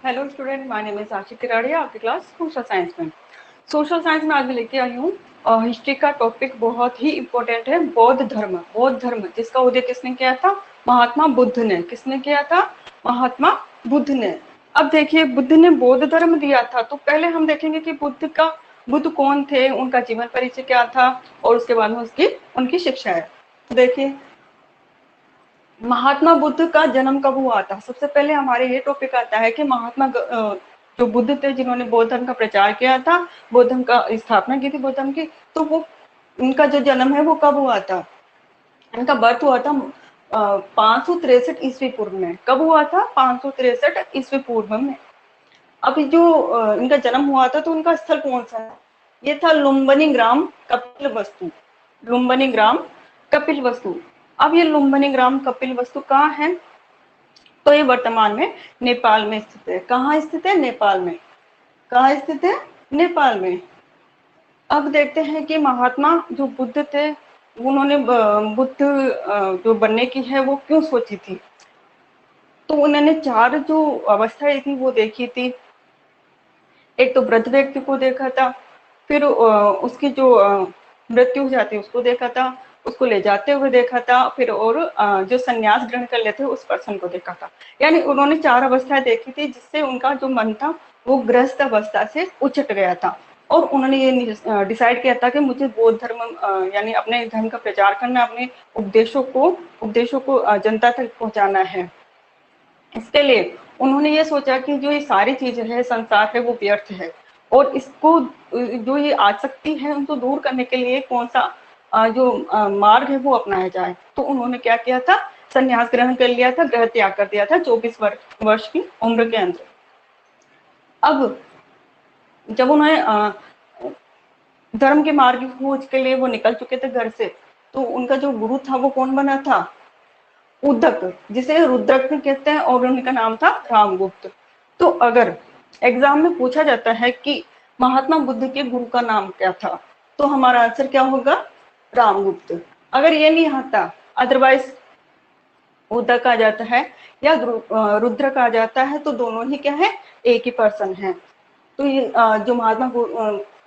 Hello student, my name is Ashiq Tiradiya, आपकी class social science में। Social science में आज मैं लेके आई हूँ हिस्ट्री का टॉपिक, बहुत ही इम्पोर्टेंट है, बौद्ध धर्म। बौद्ध धर्म जिसका उदय किसने किया था? महात्मा बुद्ध ने। किसने किया था? महात्मा बुद्ध ने। अब देखिए, बुद्ध ने बौद्ध धर्म दिया था, तो पहले हम देखेंगे कि बुद्ध कौन थे, उनका जीवन परिचय क्या था, और उसके बाद में उनकी शिक्षा है। देखिए, महात्मा बुद्ध का जन्म कब हुआ था? सबसे पहले हमारे ये टॉपिक आता है कि जो बुद्ध थे, जिन्होंने बौद्ध धर्म का प्रचार किया था, बौद्ध धर्म का स्थापना की थी बौद्ध धर्म की, तो वो उनका जो जन्म है वो कब हुआ था? इनका बर्थ हुआ था 563 ईस्वी पूर्व में। कब हुआ था? 563 ईस्वी पूर्व में। अभी जो इनका जन्म हुआ था, तो उनका स्थल कौन सा है? ये था लुम्बिनी ग्राम कपिलवस्तु। लुम्बिनी ग्राम कपिलवस्तु। अब ये लुम्बिनी ग्राम कपिलवस्तु कहाँ है? तो ये वर्तमान में नेपाल में स्थित है। कहाँ स्थित है? नेपाल में। कहाँ स्थित है? नेपाल में। अब देखते हैं कि महात्मा जो बुद्ध थे, उन्होंने बुद्ध जो बनने की है वो क्यों सोची थी? तो उन्होंने 4 जो अवस्थाएं थी वो देखी थी। एक तो वृद्ध व्यक्ति को देखा था, फिर उसकी जो मृत्यु हो जाती है उसको देखा था, उसको ले जाते हुए देखा था, फिर और जो संन्यास ग्रहण कर लेते उस पर्सन को देखा था। यानी उन्होंने 4 अवस्थाएं देखी थी, जिससे उनका जो मन था वो गृहस्थ अवस्था से उचट गया था। और उन्होंने ये डिसाइड किया था कि मुझे बौद्ध धर्म यानी अपने धर्म का प्रचार करना, अपने उपदेशों को जनता तक पहुंचाना है। इसके लिए उन्होंने ये सोचा कि जो ये सारी चीजें है, संसार है, वो व्यर्थ है, और इसको जो ये आसक्ति है उनको दूर करने के लिए कौन सा जो मार्ग है वो अपनाया जाए। तो उन्होंने क्या किया था? संन्यास ग्रहण कर लिया था, गृह त्याग कर दिया था 24 वर्ष की उम्र के अंदर। अब जब उन्हें धर्म के मार्ग की खोज के लिए वो निकल चुके थे घर से, तो उनका जो गुरु था वो कौन बना था? उदक, जिसे रुद्रक कहते हैं, और उनका नाम था रामगुप्त। तो अगर एग्जाम में पूछा जाता है कि महात्मा बुद्ध के गुरु का नाम क्या था, तो हमारा आंसर क्या होगा? रामगुप्त। अगर ये नहीं आता, अदरवाइज उदक आ जाता है या रुद्रक आ जाता है, तो दोनों ही क्या है? एक ही पर्सन है। तो ये जो महात्मा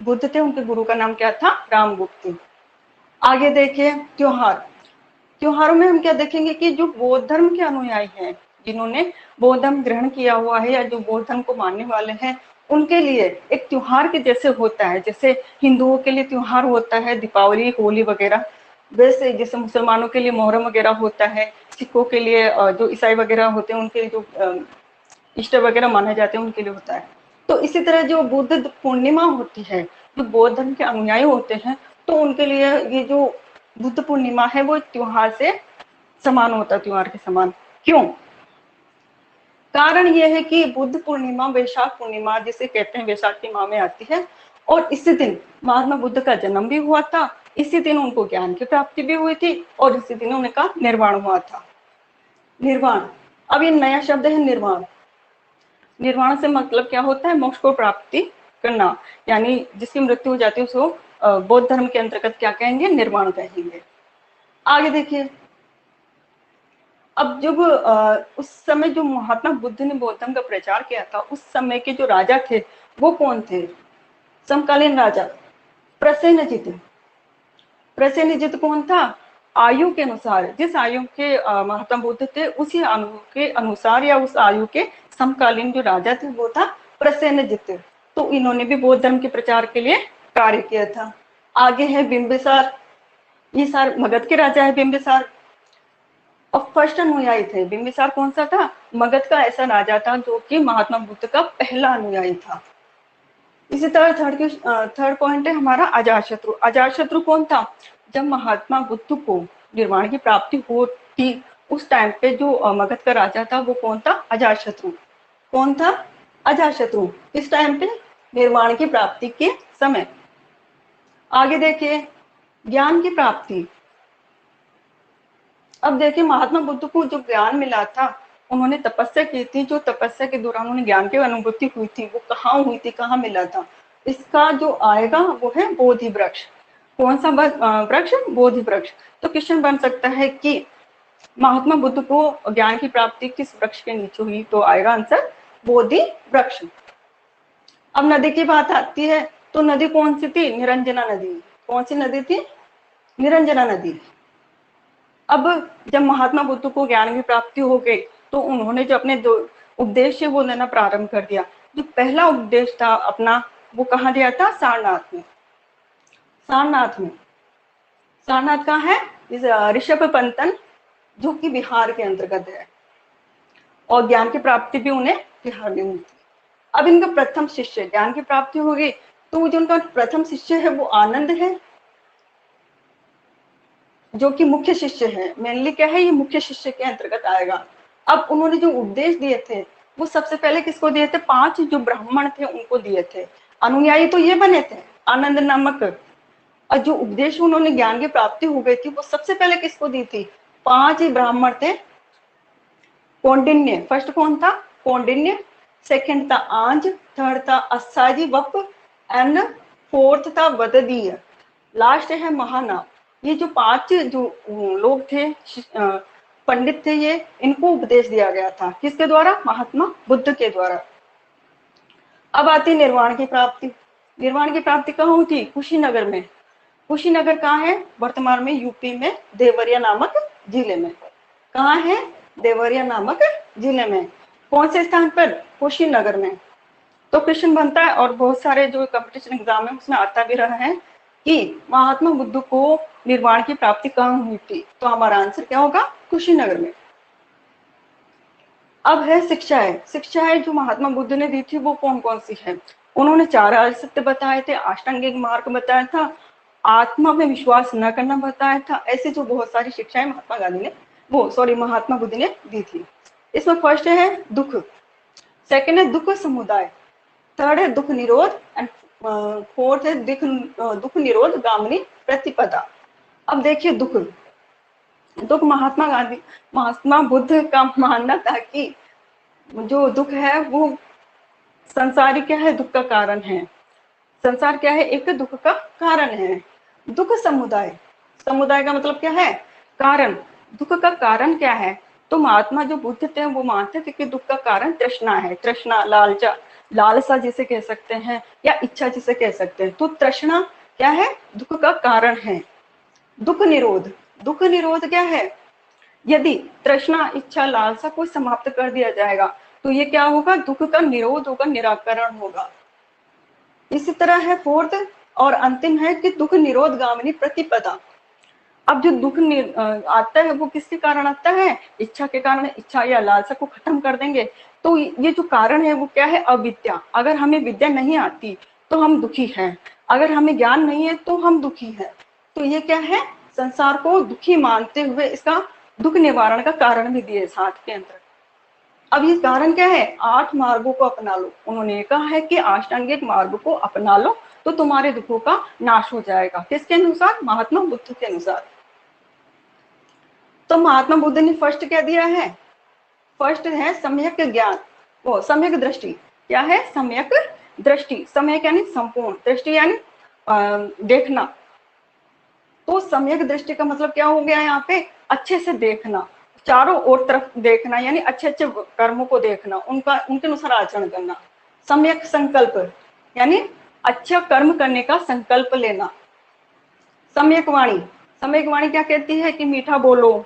बुद्ध थे, उनके गुरु का नाम क्या था? रामगुप्त। आगे देखिए, त्योहारों में हम क्या देखेंगे कि जो बौद्ध धर्म के अनुयायी हैं, जिन्होंने बौद्ध धर्म ग्रहण किया हुआ है या जो बौद्ध धर्म को मानने वाले हैं, उनके लिए एक त्योहार के जैसे होता है। जैसे हिंदुओं के लिए त्योहार होता है दीपावली, होली वगैरह, वैसे जैसे मुसलमानों के लिए मोहर्रम वगैरह होता है, सिखों के लिए जो ईसाई वगैरह होते हैं उनके लिए जो ईस्टर वगैरह माने जाते हैं उनके लिए होता है। तो इसी तरह जो बुद्ध पूर्णिमा होती है, जो बौद्ध धर्म के अनुयायी होते हैं, तो उनके लिए ये जो बुद्ध पूर्णिमा है वो त्योहार से समान होता है, त्योहार के समान। क्यों? कारण यह है कि बुद्ध पूर्णिमा वैशाख पूर्णिमा जिसे कहते हैं, वैशाख की माह में आती है, और इसी दिन महात्मा बुद्ध का जन्म भी हुआ था, इसी दिन उनको ज्ञान की प्राप्ति भी हुई थी, और इसी दिन उनका निर्वाण हुआ था। निर्वाण, अब ये नया शब्द है निर्वाण। निर्वाण से मतलब क्या होता है? मोक्ष को प्राप्ति करना, यानी जिसकी मृत्यु हो जाती है उसको बौद्ध धर्म के अंतर्गत क्या कहेंगे? निर्वाण कहेंगे। आगे देखिए, अब जब उस समय जो महात्मा बुद्ध ने बौद्ध धर्म का प्रचार किया था, उस समय के जो राजा थे वो कौन थे? समकालीन राजा प्रसेनजित। प्रसेनजित कौन था? आयु के अनुसार, जिस आयु के महात्मा बुद्ध थे, उसी आयु के अनुसार या उस आयु के समकालीन जो राजा थे वो था प्रसेनजित। तो इन्होंने भी बौद्ध धर्म के प्रचार के लिए कार्य किया था। आगे है बिंबिसार। ये सार मगध के राजा है बिंबिसार, और फर्स्ट अनुयायी थे। बिंबिसार कौन सा था? मगध का ऐसा राजा था जो कि महात्मा बुद्ध का पहला अनुयायी था। इसी तरह थर्ड पॉइंट है हमारा अजातशत्रु। अजातशत्रु कौन था? जब महात्मा बुद्ध को निर्वाण की प्राप्ति हो थी, उस टाइम पे जो मगध का राजा था वो कौन था? अजातशत्रु। कौन था? अजातशत्रु। इस टाइम पे निर्वाण की प्राप्ति के समय। आगे देखिए, ज्ञान की प्राप्ति। अब देखिए, महात्मा बुद्ध को जो ज्ञान मिला था, उन्होंने तपस्या की थी। जो तपस्या के दौरान उन्हें ज्ञान की अनुभूति हुई थी, वो कहाँ हुई थी, कहाँ मिला था? इसका जो आएगा वो है बोधि वृक्ष। कौन सा वृक्ष? बोधि वृक्ष। तो क्वेश्चन बन सकता है कि महात्मा बुद्ध को ज्ञान की प्राप्ति किस वृक्ष के नीचे हुई? तो आएगा आंसर बोधि वृक्ष। अब नदी की बात आती है, तो नदी कौन सी थी? निरंजना नदी। कौन सी नदी थी? निरंजना नदी। अब जब महात्मा बुद्ध को ज्ञान की प्राप्ति हो गई, तो उन्होंने जो अपने जो उपदेश है वो देना प्रारंभ कर दिया। जो पहला उपदेश था अपना, वो कहाँ दिया था? सारनाथ में। सारनाथ में। सारनाथ कहाँ है? इस ऋषभ पंतन, जो कि बिहार के अंतर्गत है, और ज्ञान की प्राप्ति भी उन्हें बिहार में हुई थी। अब इनका प्रथम शिष्य, ज्ञान की प्राप्ति हो गई, तो जो उनका प्रथम शिष्य है वो आनंद है, जो कि मुख्य शिष्य है। मेनली क्या है, ये मुख्य शिष्य के अंतर्गत आएगा। अब उन्होंने जो उपदेश दिए थे वो सबसे पहले किसको दिए थे? 5 जो ब्राह्मण थे उनको दिए थे। अनुयायी तो ये बने थे, आनंद नामक। और जो उपदेश उन्होंने ज्ञान की प्राप्ति हो गई थी वो सबसे पहले किसको दी थी? 5 ही ब्राह्मण थे। कौंडिन्य, फर्स्ट कौन था? कौंडिन्य। सेकंड था आंज, थर्ड था अस्साजी वप, एंड फोर्थ था वददीय, लास्ट है महानाम। ये जो 5 जो लोग थे, पंडित थे, ये इनको उपदेश दिया गया था। किसके द्वारा? महात्मा बुद्ध के द्वारा। अब आती निर्वाण की प्राप्ति। निर्वाण की प्राप्ति कहाँ हुई थी? कुशीनगर में। कुशीनगर कहाँ है? वर्तमान में यूपी में देवरिया नामक जिले में। कहाँ है? देवरिया नामक जिले में। कौन से स्थान पर? कुशीनगर में। तो क्वेश्चन बनता है, और बहुत सारे जो कंपटीशन एग्जाम है उसमें आता भी रहा है कि महात्मा बुद्ध को निर्वाण की प्राप्ति कहाँ हुई थी, तो हमारा आंसर क्या होगा? कुशीनगर में। अब है शिक्षाएं। शिक्षाएं जो महात्मा बुद्ध ने दी थी वो कौन कौन सी है? उन्होंने 4 आर्य सत्य बताए थे, अष्टांगिक मार्ग बताया था, आत्मा में विश्वास न करना बताया था। ऐसे जो बहुत सारी शिक्षाएं महात्मा बुद्ध ने दी थी। इसमें फर्स्ट है दुख, सेकंड है दुख समुदाय, थर्ड है दुख निरोध, एंड फोर्थ है दुख निरोध गामिनी प्रतिपदा। अब देखिए दुख। दुख महात्मा बुद्ध का मानना था कि जो दुख है वो संसारी क्या है? दुख का कारण है। संसार क्या है? एक दुख का कारण है। दुख समुदाय, समुदाय का मतलब क्या है? कारण। दुख का कारण क्या है? तो महात्मा जो बुद्ध थे वो मानते थे कि दुख का कारण तृष्णा है। तृष्णा, लालचा, लालसा जिसे कह सकते हैं, या इच्छा जिसे कह सकते हैं। तो तृष्णा क्या है? दुख का कारण है। दुख निरोध, दुख निरोध क्या है? यदि तृष्णा, इच्छा, लालसा को समाप्त कर दिया जाएगा तो ये क्या होगा? दुख का निरोध होगा, निराकरण होगा। इसी तरह है फोर्थ और अंतिम है कि दुख निरोध गामिनी प्रतिपदा। अब जो दुख आता है वो किसके कारण आता है? इच्छा के कारण। इच्छा या लालसा को खत्म कर देंगे तो ये जो कारण है वो क्या है? अविद्या। अगर हमें विद्या नहीं आती तो हम दुखी हैं, अगर हमें ज्ञान नहीं है तो हम दुखी हैं। तो ये क्या है? संसार को दुखी मानते हुए इसका दुख निवारण का कारण भी दिए साथ के अंदर। अब ये कारण क्या है? 8 मार्गों को अपना लो। उन्होंने कहा है कि अष्टांगिक मार्ग को अपना लो तो तुम्हारे दुखों का नाश हो जाएगा। किसके अनुसार? महात्मा बुद्ध के अनुसार। तो महात्मा बुद्ध ने फर्स्ट क्या दिया है? फर्स्ट है सम्यक ज्ञान, वो सम्यक दृष्टि। क्या है? सम्यक दृष्टि। सम्यक यानी संपूर्ण, दृष्टि यानी देखना। तो सम्यक दृष्टि का मतलब क्या हो गया यहाँ पे? अच्छे से देखना, चारों ओर तरफ देखना, यानी अच्छे अच्छे कर्मों को देखना, उनके अनुसार आचरण करना। सम्यक संकल्प यानी अच्छा कर्म करने का संकल्प लेना। सम्यक वाणी, सम्यक वाणी क्या कहती है? कि मीठा बोलो,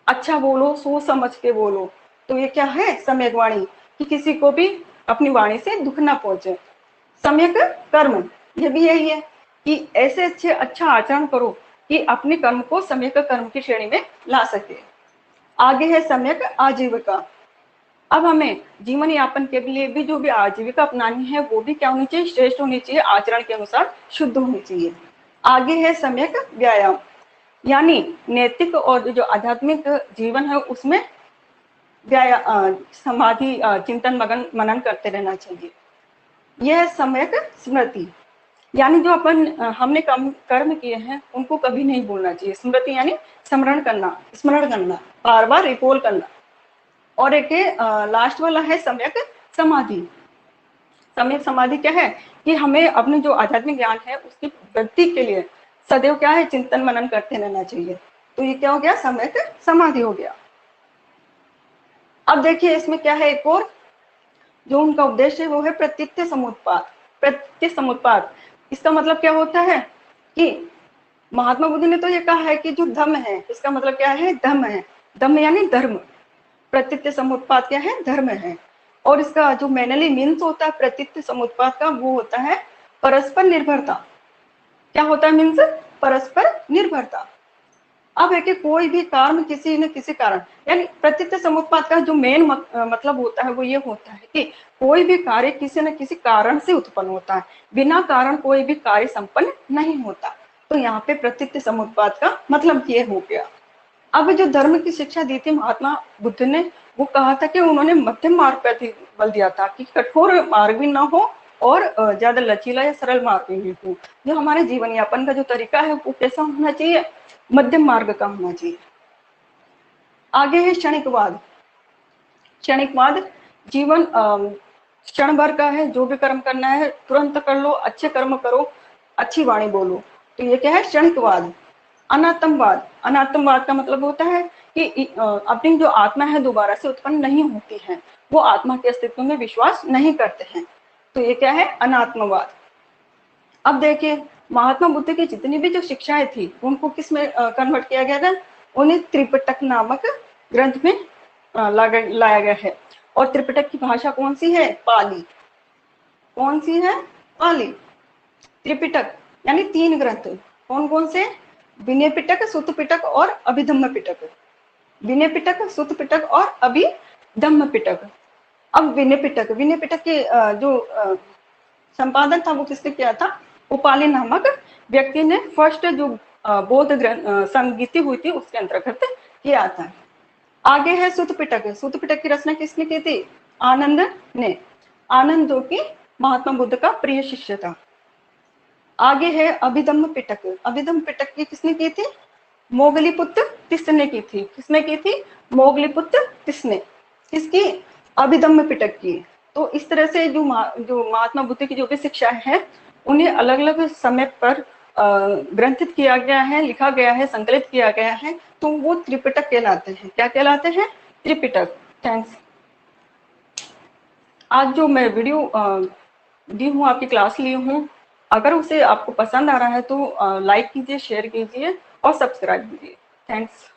अच्छा बोलो, सोच समझ के बोलो। तो ये क्या है? सम्यक वाणी, कि किसी को भी अपनी वाणी से दुख ना पहुंचे। सम्यक कर्म, ये भी यही है कि ऐसे अच्छा आचरण करो कि अपने कर्म को सम्यक कर्म की श्रेणी में ला सके। आगे है सम्यक आजीविका। अब हमें जीवन यापन के लिए भी जो भी आजीविका अपनानी है वो भी क्या होनी चाहिए? श्रेष्ठ होनी चाहिए, आचरण के अनुसार शुद्ध होनी चाहिए। आगे है सम्यक व्यायाम, यानी नैतिक और जो आध्यात्मिक जीवन है उसमें समाधि, चिंतन, मनन करते रहना चाहिए। यह सम्यक स्मृति, यानी जो हमने कर्म किए हैं उनको कभी नहीं भूलना चाहिए। स्मृति यानी स्मरण करना, बार बार रिकॉल करना। और एक लास्ट वाला है सम्यक समाधि। सम्यक समाधि क्या है? कि हमें अपने जो आध्यात्मिक ज्ञान है उसकी वृद्धि के लिए सदैव क्या है? चिंतन मनन करते रहना चाहिए। तो ये क्या हो गया? सम्यक समाधि हो गया। अब देखिए इसमें क्या है, एक और जो उनका उद्देश्य है वो है प्रतीत्य समुत्पाद। प्रतीत्य समुत्पाद इसका मतलब क्या होता है कि महात्मा बुद्ध ने तो ये कहा है कि जो धम्म है, इसका मतलब क्या है, धम्म है, धम्म यानी धर्म। प्रतीत्य समुत्पाद क्या है, धर्म है। और इसका जो मैनली मीन्स होता है प्रतीत्य समुत्पाद का, वो होता है परस्पर निर्भरता। क्या होता है मीन्स, परस्पर निर्भरता। अब है कि कोई भी कर्म किसी न किसी कारण, यानी प्रतीत्य समुत्पाद का जो मेन मतलब होता है वो ये होता है कि कोई भी कार्य किसी न किसी कारण से उत्पन्न होता है, बिना कारण कोई भी कार्य संपन्न नहीं होता। तो यहाँ पे प्रतीत्य समुत्पाद का मतलब ये हो गया। अब जो धर्म की शिक्षा दी थी महात्मा बुद्ध ने, वो कहा था कि उन्होंने मध्यम मार्ग पर बल दिया था कि कठोर मार्ग भी ना हो और ज्यादा लचीला या सरल मार्ग भी नहीं हो। जो हमारे जीवन यापन का जो तरीका है वो कैसा होना चाहिए, मध्यम मार्ग का होना चाहिए। आगे है क्षणिकवाद। क्षणिकवाद जीवन क्षण भर का है, जो भी कर्म करना है तुरंत कर लो, अच्छे कर्म करो, अच्छी वाणी बोलो। तो ये क्या है, क्षणिकवाद। अनात्मवाद, अनात्मवाद का मतलब होता है कि अपनी जो आत्मा है दोबारा से उत्पन्न नहीं होती है, वो आत्मा के अस्तित्व में विश्वास नहीं करते हैं। तो ये क्या है, अनात्मवाद। अब देखिए महात्मा बुद्ध की जितनी भी जो शिक्षाएं थी उनको किस में कन्वर्ट किया गया था, उन्हें त्रिपिटक नामक ग्रंथ में लाया गया है। और त्रिपिटक की भाषा कौन सी है, पाली। कौन सी है, पाली। त्रिपिटक यानी 3 ग्रंथ, कौन कौन से, विनय पिटक, सुत्त पिटक और अभिधम्म पिटक। विनय पिटक, सुत्त पिटक और अभिधम्म पिटक। अब विनय पिटक, विनय पिटक के जो संपादन था वो किसने किया था, उपाली नामक व्यक्ति ने फर्स्ट जो बौद्ध ग्रंथ संगीति हुई थी उसके अंतर्गत किया था। आगे है सुत्त पिटक। सुत्त पिटक की रचना किसने की थी, आनंद ने। आनंद जो कि महात्मा बुद्ध का प्रिय शिष्य था। आगे है अभिधम्म पिटक। अभिधम्म पिटक की किसने की थी, मोगलीपुत्र तिस्स ने की थी। किसने की थी, मोगलीपुत्र तिस्स ने। किसकी, अभिधम्म पिटक की। तो इस तरह से जो महात्मा बुद्ध की जो भी शिक्षा है उन्हें अलग अलग समय पर ग्रंथित किया गया है, लिखा गया है, संकलित किया गया है। तो वो त्रिपिटक कहलाते हैं। क्या कहलाते हैं, त्रिपिटक। थैंक्स। आज जो मैं वीडियो दी हूँ, आपकी क्लास ली हूँ, अगर उसे आपको पसंद आ रहा है तो लाइक कीजिए, शेयर कीजिए और सब्सक्राइब कीजिए। थैंक्स।